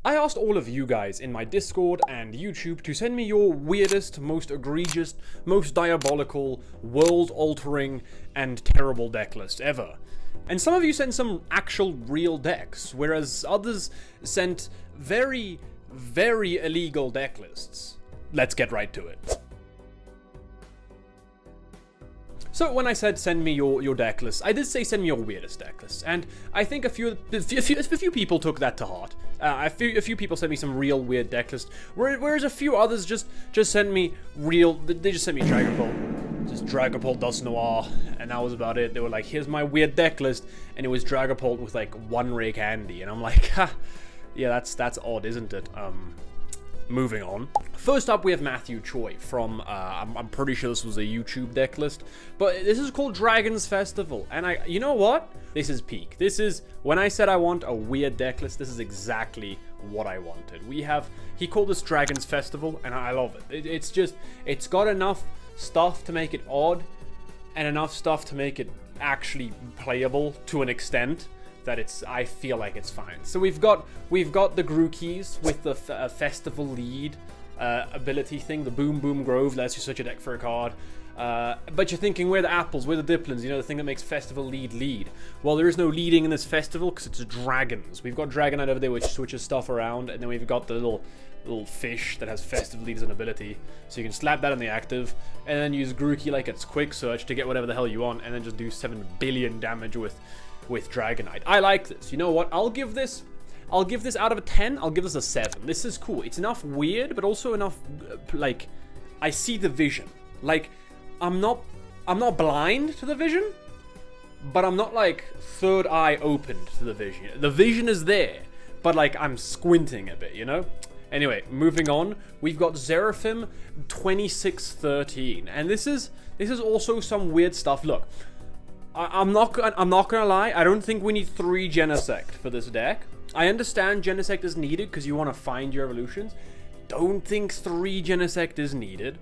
I asked all of you guys in my Discord and YouTube to send me your weirdest, most egregious, most diabolical, world-altering, and terrible deck list ever. And some of you sent some actual real decks, whereas others sent very, very illegal deck lists. Let's get right to it. So when I said send me your deck list, I did say send me your weirdest deck list, and I think a few people took that to heart. A few people sent me some real weird deck list, whereas a few others just sent me real. They just sent me Dragapult, just Dragapult Dusknoir, and that was about it. They were like, here's my weird deck list, and it was Dragapult with like one rare candy, and I'm like, ha, yeah, that's odd, isn't it? Moving on. First up, we have Matthew Choi from, I'm pretty sure this was a YouTube deck list, but this is called Dragon's Festival, and you know what? This is peak. This is, when I said I want a weird deck list, this is exactly what I wanted. He called this Dragon's Festival, and I love it. It's got enough stuff to make it odd, and enough stuff to make it actually playable to an extent that I feel like it's fine. So we've got the Grookey's with the festival lead ability thing, the Boom Boom Grove lets you search a deck for a card. But you're thinking, where are the apples, where are the Diplins, you know, the thing that makes festival lead. Well, there is no leading in this festival because it's dragons. We've got Dragonite over there which switches stuff around, and then we've got the little fish that has festive lead as an ability. So you can slap that on the active, and then use Grookey like it's quick search to get whatever the hell you want, and then just do 7 billion damage with Dragonite. I like this. You know what? I'll give this out of a 10. I'll give this a 7. This is cool. It's enough weird, but also enough like I see the vision. Like I'm not blind to the vision, but I'm not like third eye opened to the vision. The vision is there, but like I'm squinting a bit, you know? Anyway, moving on, we've got Seraphim 2613, and this is also some weird stuff. Look, I'm not gonna lie, I don't think we need 3 Genesect for this deck. I understand Genesect is needed because you want to find your evolutions. Don't think 3 Genesect is needed.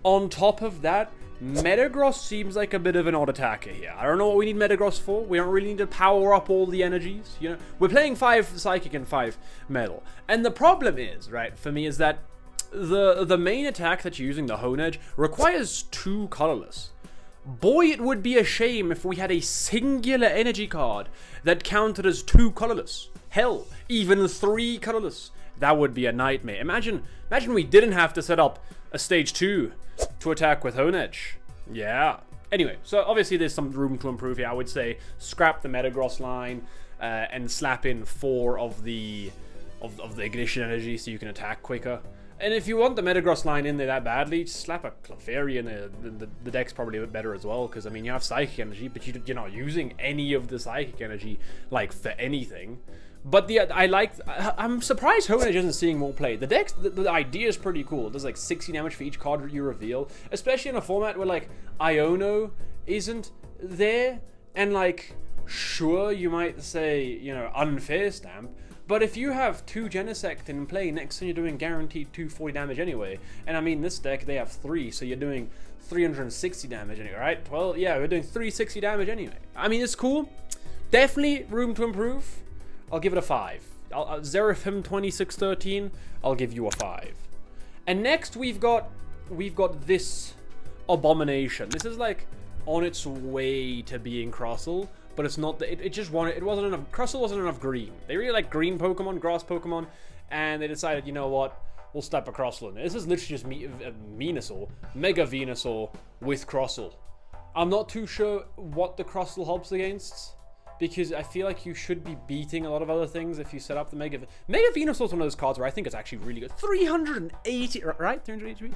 On top of that, Metagross seems like a bit of an odd attacker here. I don't know what we need Metagross for. We don't really need to power up all the energies, you know? We're playing 5 Psychic and 5 Metal. And the problem is, right, for me, is that the main attack that you're using, the Honedge, requires 2 colorless. Boy, it would be a shame if we had a singular energy card that counted as 2 colorless. Hell, even 3 colorless. That would be a nightmare. Imagine we didn't have to set up a stage 2 to attack with Honedge. Yeah. Anyway, so obviously there's some room to improve here. I would say scrap the Metagross line and slap in 4 of the ignition energy so you can attack quicker. And if you want the Metagross line in there that badly, just slap a Clefairy in there. The deck's probably a bit better as well, because, I mean, you have Psychic Energy, but you're not using any of the Psychic Energy, like, for anything. But I'm surprised Honedge isn't seeing more play. The deck, the idea is pretty cool. It does, like, 60 damage for each card you reveal, especially in a format where, like, Iono isn't there, and, like, sure, you might say, you know, Unfair Stamp, but if you have 2 Genesect in play, next time you're doing guaranteed 240 damage anyway. And I mean, this deck, they have 3, so you're doing 360 damage anyway, right? Well, yeah, we're doing 360 damage anyway. I mean, it's cool. Definitely room to improve. I'll give it a 5. Seraphim 2613, I'll give you a 5. And next, we've got this abomination. This is like on its way to being Crustle. But it's not. It wasn't enough. Crustle wasn't enough green. They really like green Pokemon, grass Pokemon, and they decided, you know what, we'll slap a Crustle in. This is literally just Venusaur, Mega Venusaur with Crustle. I'm not too sure what the Crustle helps against, because I feel like you should be beating a lot of other things if you set up the Mega Venusaur is one of those cards where I think it's actually really good. 380, right? 380 HP.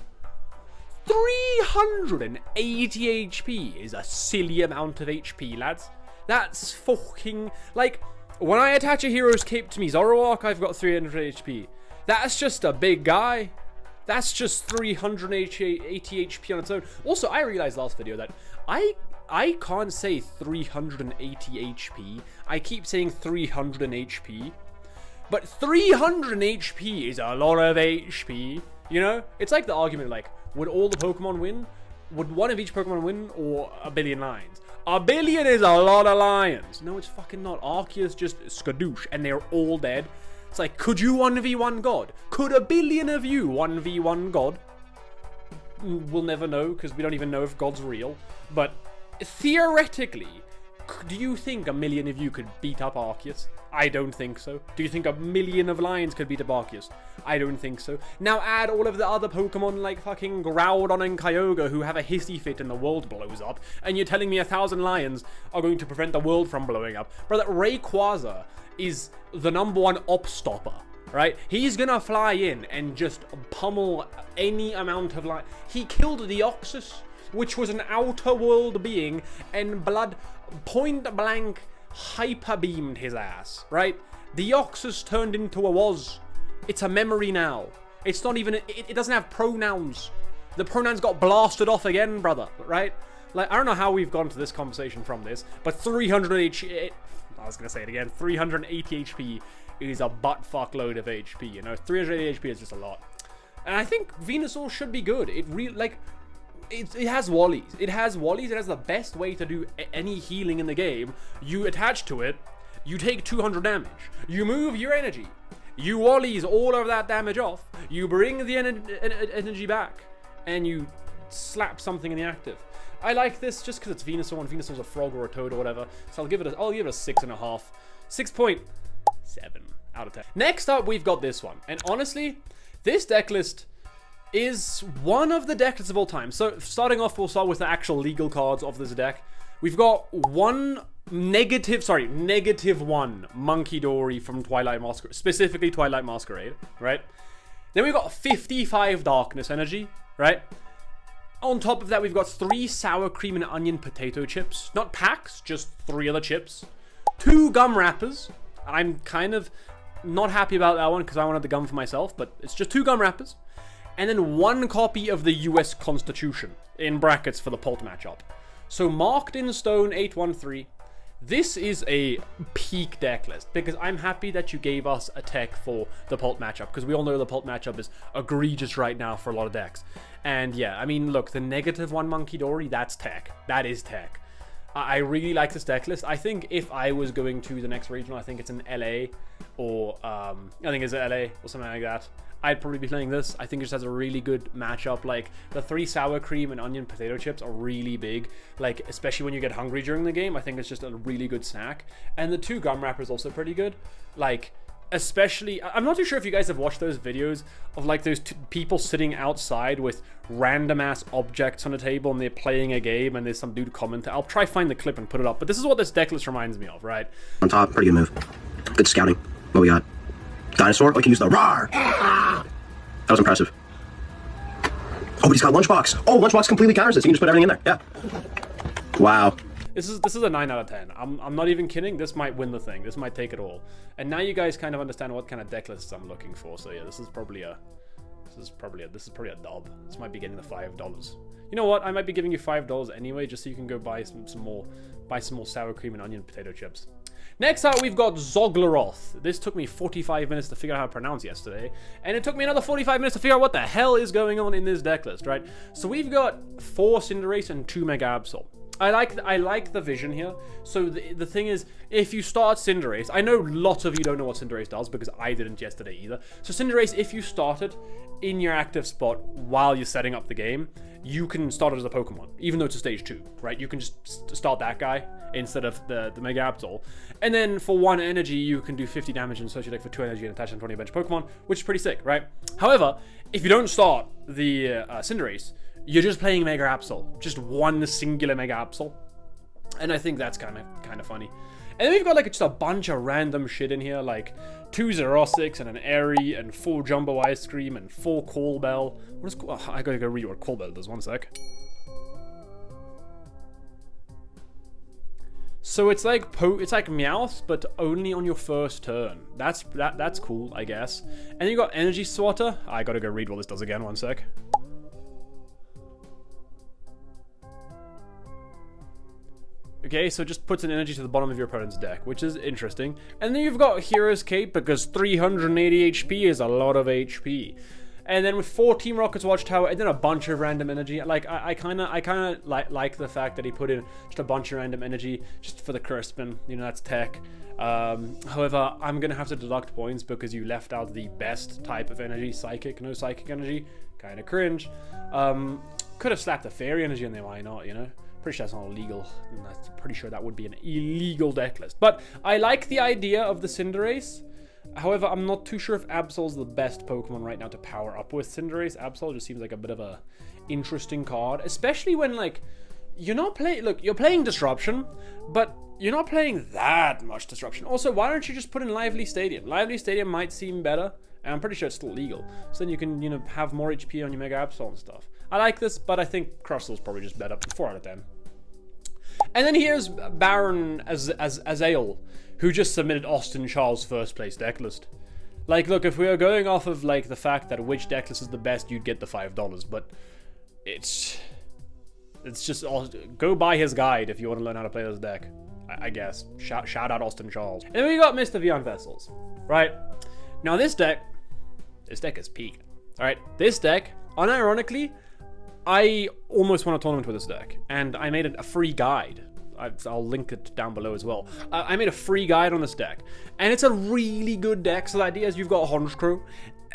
380 HP is a silly amount of HP, lads. That's fucking, like, when I attach a hero's cape to me, Zoroark, I've got 300 HP. That's just a big guy. That's just 380 HP on its own. Also, I realized last video that I can't say 380 HP. I keep saying 300 HP. But 300 HP is a lot of HP. You know? It's like the argument, like, would all the Pokemon win? Would one of each Pokemon win, or a billion lions? A billion is a lot of lions. No, it's fucking not. Arceus just skadoosh, and they're all dead. It's like, could you 1v1 God? Could a billion of you 1v1 God? We'll never know, because we don't even know if God's real. But theoretically, do you think a million of you could beat up Arceus? I don't think so. Do you think a million of lions could beat up Arceus? I don't think so. Now add all of the other Pokemon like fucking Groudon and Kyogre who have a hissy fit and the world blows up, and you're telling me 1,000 lions are going to prevent the world from blowing up. Brother, Rayquaza is the #1 op stopper, right? He's gonna fly in and just pummel any amount of light. He killed Deoxys, which was an outer world being, and blood point blank hyper beamed his ass, right? Deoxys turned into a was. It's a memory now. It's not even, it doesn't have pronouns. The pronouns got blasted off again, brother, right? Like, I don't know how we've gone to this conversation from this, but 300 HP, I was gonna say it again, 380 HP is a butt fuck load of HP, you know? 380 HP is just a lot. And I think Venusaur should be good. It really, like, it has Wallies. It has Wallies. It has the best way to do any healing in the game. You attach to it, you take 200 damage. You move your energy. You Wallies all of that damage off. You bring the energy back, and you slap something in the active. I like this just because it's Venusaur, and Venusaur's a frog or a toad or whatever. So I'll give it a 6.5. 6.7 out of 10. Next up, we've got this one. And honestly, this deck list is one of the deck lists of all time. So starting off, we'll start with the actual legal cards of this deck. We've got -1 Monkey Dory from Twilight Masquerade, specifically Twilight Masquerade, right? Then we've got 55 Darkness Energy, right? On top of that, we've got 3 Sour Cream and Onion Potato Chips. Not packs, just 3 other chips. 2 Gum Wrappers. I'm kind of not happy about that one because I wanted the gum for myself, but it's just 2 Gum Wrappers. And then 1 copy of the US Constitution, in brackets for the Pult matchup. So marked in stone 813. This is a peak deck list, because I'm happy that you gave us a tech for the Pult matchup, because we all know the Pult matchup is egregious right now for a lot of decks. And yeah, I mean, look, the -1 Monkey Dory, that's tech. That is tech. I really like this deck list. I think if I was going to the next regional, I think it's in LA, or I think it's LA or something like that, I'd probably be playing this. I think it just has a really good matchup. Like, the 3 Sour Cream and Onion Potato Chips are really big. Like, especially when you get hungry during the game, I think it's just a really good snack. And the 2 Gum Wrappers also pretty good. Like, especially, I'm not too sure if you guys have watched those videos of, like, those people sitting outside with random ass objects on a table and they're playing a game and there's some dude commenting. I'll try find the clip and put it up. But this is what this deck list reminds me of, right? On top, pretty good move. Good scouting. What we got? Dinosaur? Oh, I can use the roar! That was impressive. Oh, but he's got Lunchbox. Oh, Lunchbox completely counters this. You can just put everything in there. Yeah. Wow. This is a 9 out of 10. I'm not even kidding. This might win the thing. This might take it all. And now you guys kind of understand what kind of deck lists I'm looking for. So yeah, this is probably a dub. This might be getting the $5. You know what? I might be giving you $5 anyway, just so you can go buy some more Sour Cream and Onion Potato Chips. Next up, we've got Zoglaroth. This took me 45 minutes to figure out how to pronounce yesterday, and it took me another 45 minutes to figure out what the hell is going on in this deck list, right? So we've got 4 Cinderace and 2 Mega Absol. I like the vision here. So the thing is, if you start Cinderace, I know lots of you don't know what Cinderace does because I didn't yesterday either. So Cinderace, if you started in your active spot while you're setting up the game, you can start it as a Pokemon, even though it's a stage 2, right? You can just start that guy instead of the Mega Absol. And then for 1 energy, you can do 50 damage and search your deck for 2 energy and attach them to 20 bench Pokemon, which is pretty sick, right? However, if you don't start the Cinderace, you're just playing Mega Absol, just 1 singular Mega Absol, and I think that's kind of funny. And then we've got like just a bunch of random shit in here, like 2 Xerosix and an Airy and 4 Jumbo Ice Cream and 4 Call Bell. What is? Oh, I gotta go read what Call Bell does. 1 sec. So it's like Meowth, but only on your first turn. That's cool, I guess. And then you got Energy Swatter. I gotta go read what this does again. 1 sec. Okay, so it just puts an energy to the bottom of your opponent's deck, which is interesting. And then you've got Hero's Cape, because 380 HP is a lot of HP. And then with 4 Team Rocket's Watchtower, and then a bunch of random energy. Like, I kind of like the fact that he put in just a bunch of random energy just for the Crispin. You know, that's tech. However, I'm going to have to deduct points because you left out the best type of energy, Psychic. No Psychic energy. Kind of cringe. Could have slapped the Fairy energy in there, why not, you know? Pretty sure that's not illegal. And I'm pretty sure that would be an illegal deck list. But I like the idea of the Cinderace. However, I'm not too sure if Absol's the best Pokemon right now to power up with Cinderace. Absol just seems like a bit of a interesting card, especially when, like, you're not playing... Look, you're playing Disruption, but you're not playing that much Disruption. Also, why don't you just put in Lively Stadium? Lively Stadium might seem better, and I'm pretty sure it's still legal. So then you can, you know, have more HP on your Mega Absol and stuff. I like this, but I think Crustle's probably just better. 4 out of 10. And then here's Baron Azael, who just submitted Austin Charles' first place deck list. Like, look, if we are going off of, like, the fact that which deck list is the best, you'd get the $5. But it's just, go buy his guide if you want to learn how to play this deck, I guess. Shout out Austin Charles. And then we got Mr. Beyond Vessels, right? Now this deck is peak. All right, this deck, unironically, I almost won a tournament with this deck, and I made a free guide. I'll link it down below as well. I made a free guide on this deck, and it's a really good deck. So the idea is you've got Honchkrow,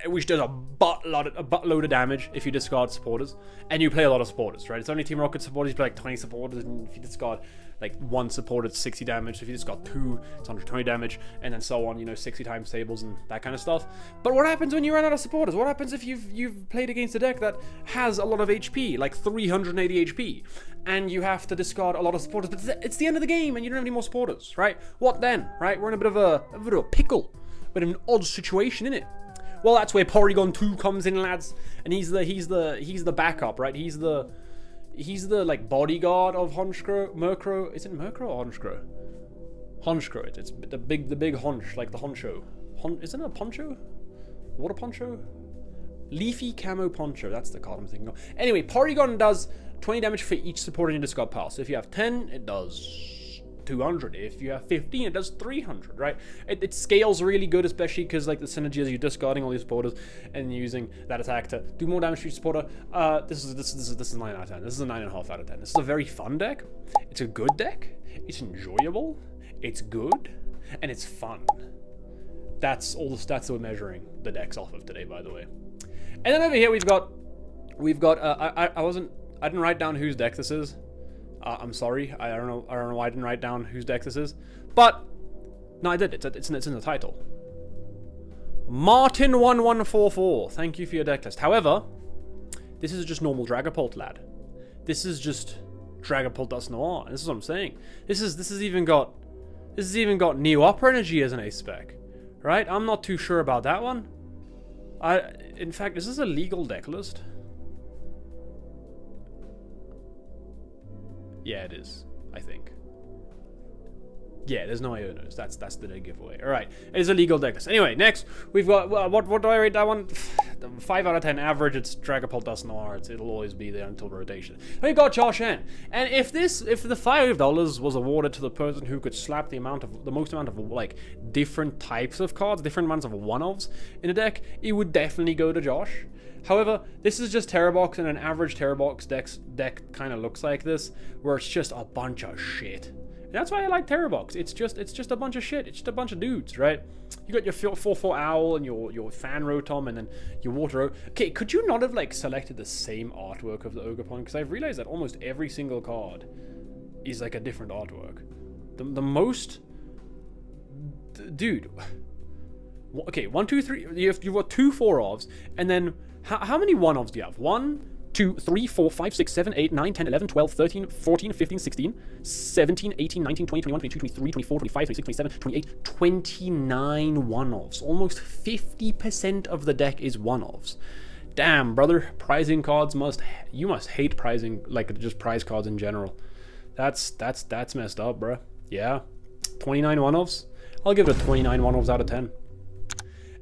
which does a buttload of damage if you discard supporters, and you play a lot of supporters, right? It's only Team Rocket supporters, you play like 20 supporters, and if you discard like 1 supporter, it's 60 damage. So if you discard 2, it's 120 damage, and then so on, you know, 60 times tables and that kind of stuff. But what happens when you run out of supporters? What happens if you've played against a deck that has a lot of HP, like 380 HP, and you have to discard a lot of supporters, but it's the end of the game and you don't have any more supporters, right? What then, right? We're in a bit of a pickle, but an odd situation, innit? Well, that's where Porygon2 comes in, lads, and he's the backup, right? He's the like bodyguard of Honchkrow, Murkrow. Is it Murkrow or Honchkrow? Honchkrow. It's the big honch, like the honcho. Isn't it a poncho? Water poncho? Leafy camo poncho. That's the card I'm thinking of. Anyway, Porygon does 20 damage for each supporter in your discard pile. So if you have 10, it does 200. If you have 15, it does 300, right? It scales really good, especially because like the synergy is you're discarding all these supporters and using that attack to do more damage to each supporter. This is 9 out of 10. This is a 9.5 out of 10. This is a very fun deck. It's a good deck. It's enjoyable. It's good, and it's fun. That's all the stats we're measuring the decks off of today, by the way. And then over here we've got I didn't write down whose deck this is. I'm sorry. I don't know why I didn't write down whose deck this is. But no, I did. It's in the title. Martin1144. Thank you for your deck list. However, this is just normal Dragapult, lad. This is just Dragapult Dust Noir. This is what I'm saying. This has even got Neo Upper Energy as an ace spec. Right? I'm not too sure about that one. In fact, is this a legal deck list? Yeah, it is, I think. Yeah, there's no Ionos. That's the dead giveaway. All right, it is a legal deck list. Anyway, next we've got what do I rate that one? 5 out of 10 average. It's Dragapult Dust Noir. It'll always be there until rotation. We got Josh N. And if the $5 was awarded to the person who could slap the most amount of like different types of cards, different amounts of one-offs in a deck, it would definitely go to Josh. However, this is just Terabox, and an average Terabox deck kind of looks like this, where it's just a bunch of shit. And that's why I like Terabox. It's just a bunch of shit. It's just a bunch of dudes, right? You got your 4/4 Owl and your Fan Rotom, and then your Water. Okay, could you not have like selected the same artwork of the Ogerpon? Because I've realized that almost every single card is like a different artwork. The most, dude. Okay, 1, 2, 3. You've got 2 4-offs, and then how many 1-offs do you have? 1, 2, 3, 4, 5, 6, 7, 8, 9, 10, 11, 12, 13, 14, 15, 16, 17, 18, 19, 20, 21, 22, 23, 24, 25, 26, 27, 28, 29 one-offs. Almost 50% of the deck is one-offs. Damn, brother. Prizing cards you must hate prizing, like just prize cards in general. That's messed up, bruh. Yeah. 29 one-offs? I'll give it a 29 one-offs out of 10.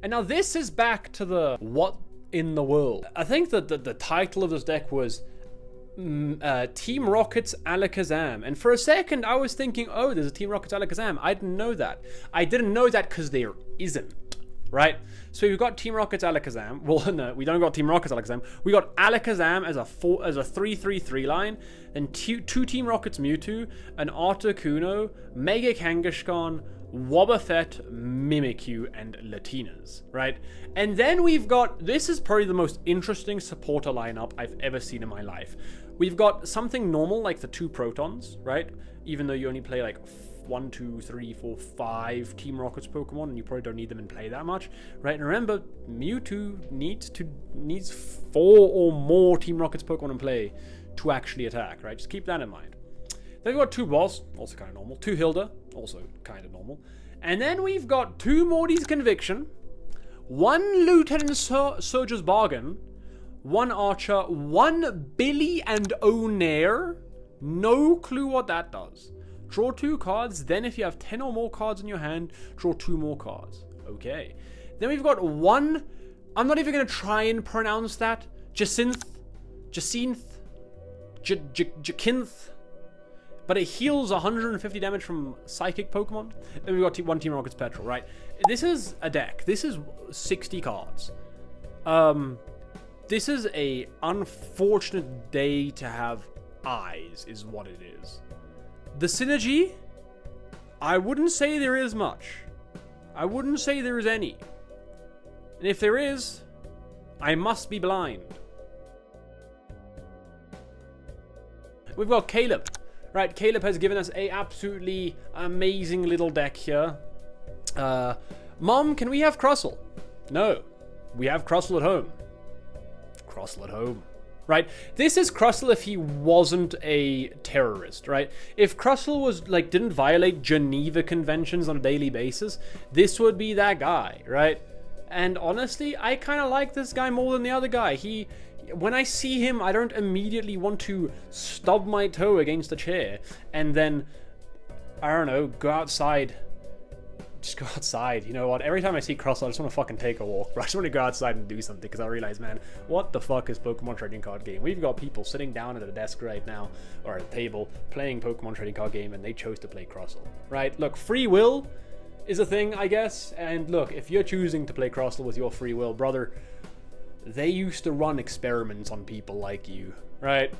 And now this is back to the what in the world. I think that the title of this deck was Team Rocket's Alakazam. And for a second, I was thinking, oh, there's a Team Rocket's Alakazam. I didn't know that. I didn't know that because there isn't. right? So we've got Team Rocket's Alakazam. Well, no, we don't got Team Rocket's Alakazam. We got Alakazam as a 3/3/3 line, then two Team Rocket's Mewtwo, an Articuno, Mega Kangaskhan, Wobbuffet, Mimikyu, and Latinas, right? And then we've got, this is probably the most interesting supporter lineup I've ever seen in my life. We've got something normal like the 2 Protons, right? Even though you only play like 1, 2, 3, 4, 5 Team Rocket's Pokemon, and you probably don't need them in play that much, right? And remember, Mewtwo needs 4 or more Team Rocket's Pokemon in play to actually attack, right? Just keep that in mind. Then we've got 2 Boss, also kind of normal. 2 Hilda, also kind of normal. And then we've got 2 Morty's Conviction, 1 Lieutenant Surge's Bargain, 1 Archer, 1 Billy and O'Nair. No clue what that does. Draw 2 cards, then if you have 10 or more cards in your hand, draw 2 more cards. Okay. Then we've got 1, I'm not even going to try and pronounce that, Jacinth, Jacinth, but it heals 150 damage from Psychic Pokemon. Then we've got 1 Team Rocket's Petrol, right? This is a deck. This is 60 cards. This is a unfortunate day to have eyes, is what it is. The synergy, I wouldn't say there is much. I wouldn't say there is any. And if there is, I must be blind. We've got Caleb. Right, Caleb has given us a absolutely amazing little deck here. Mom, can we have Crustle? No, we have Crustle at home. Crustle at home. Right, this is Crustle if he wasn't a terrorist, right? If Crustle was, like, didn't violate Geneva Conventions on a daily basis, this would be that guy, right? And honestly, I kind of like this guy more than the other guy. When I see him, I don't immediately want to stub my toe against a chair and then, I don't know, go outside. Just go outside. You know what? Every time I see Crustle, I just want to fucking take a walk. I just want to go outside and do something because I realize, man, what the fuck is Pokemon trading card game? We've got people sitting down at a desk right now, or at a table, playing Pokemon trading card game, and they chose to play Crustle, right? Look, free will is a thing, I guess. And look, if you're choosing to play Crustle with your free will, brother, they used to run experiments on people like you, right?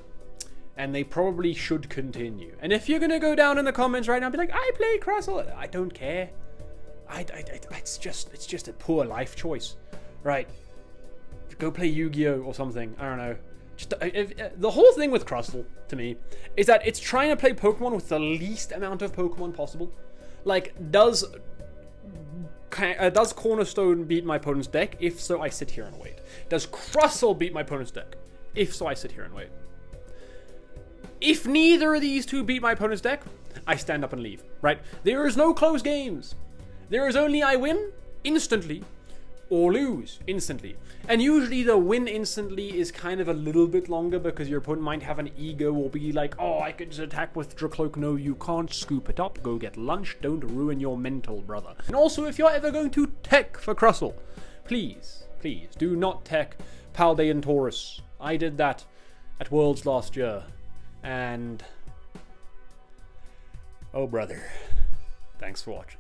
And they probably should continue. And if you're gonna go down in the comments right now and be like, I play Crustle, I don't care. It's just a poor life choice, right? Go play Yu-Gi-Oh or something. I don't know. Just the whole thing with Crustle to me is that it's trying to play Pokemon with the least amount of Pokemon possible. Like, does Cornerstone beat my opponent's deck? If so, I sit here and wait. Does Crustle beat my opponent's deck? If so, I sit here and wait. If neither of these two beat my opponent's deck, I stand up and leave, right? There is no close games. There is only I win instantly or lose instantly. And usually the win instantly is kind of a little bit longer because your opponent might have an ego or be like, oh, I could just attack with Dracloak. No, you can't. Scoop it up. Go get lunch. Don't ruin your mental, brother. And also, if you're ever going to tech for Crustle, please do not tech Paldean Taurus. I did that at Worlds last year. And oh, brother, thanks for watching.